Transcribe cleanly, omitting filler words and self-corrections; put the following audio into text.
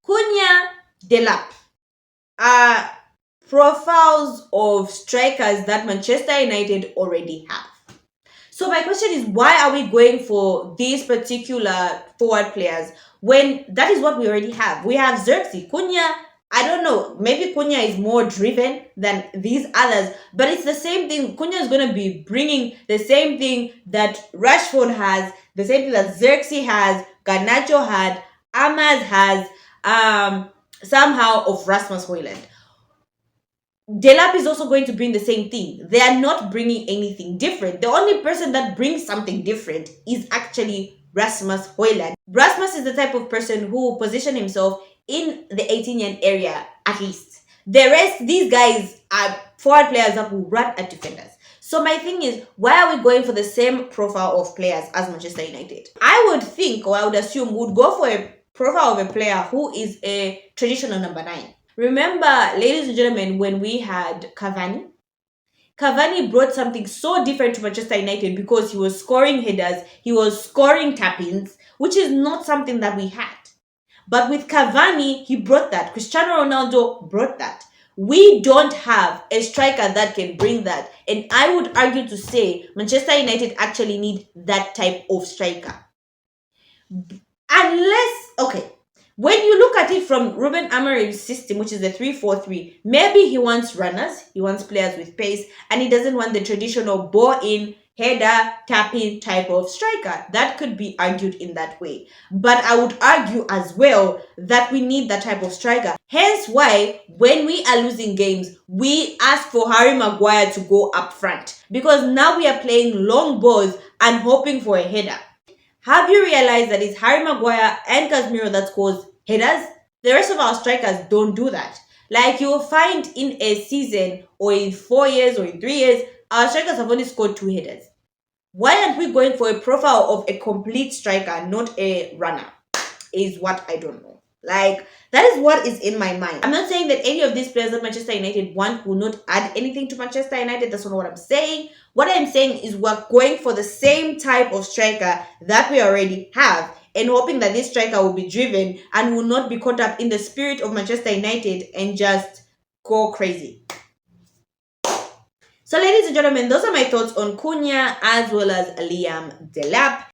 Cunha, Delap are profiles of strikers that Manchester United already have. So my question is, why are we going for these particular forward players when that is what we already have? We have Xerxes, Cunha. I don't know. Maybe Cunha is more driven than these others, but it's the same thing. Cunha is going to be bringing the same thing that Rashford has, the same thing that Xerxes has, Garnacho had, Amaz has, somehow of Rasmus Hoyland. Delap is also going to bring the same thing. They are not bringing anything different. The only person that brings something different is actually Rasmus Hoyland. Rasmus is the type of person who will position himself in the 18-yard area at least. The rest, these guys are forward players that will run at defenders. So my thing is, why are we going for the same profile of players as Manchester United? I would think, or I would assume, would go for a profile of a player who is a traditional number 9. Remember, ladies and gentlemen, when we had Cavani? Cavani brought something so different to Manchester United because he was scoring headers, he was scoring tap-ins, which is not something that we had. But with Cavani, he brought that. Cristiano Ronaldo brought that. We don't have a striker that can bring that. And I would argue to say Manchester United actually need that type of striker. Unless, okay, when you look at it from Ruben Amorim's system, which is the 3-4-3, maybe he wants runners, he wants players with pace, and he doesn't want the traditional ball-in, header, tap-in type of striker. That could be argued in that way. But I would argue as well that we need that type of striker. Hence why, when we are losing games, we ask for Harry Maguire to go up front. Because now we are playing long balls and hoping for a header. Have you realized that it's Harry Maguire and Casemiro that scores headers? The rest of our strikers don't do that. Like you'll find in a season or in 4 years or in 3 years, our strikers have only scored 2 headers. Why aren't we going for a profile of a complete striker, not a runner? Is what I don't know. Like, that is what is in my mind. I'm not saying that any of these players that Manchester United want will not add anything to Manchester United. That's not what I'm saying. What I'm saying is we're going for the same type of striker that we already have and hoping that this striker will be driven and will not be caught up in the spirit of Manchester United and just go crazy. So ladies and gentlemen, those are my thoughts on Cunha as well as Liam Delap.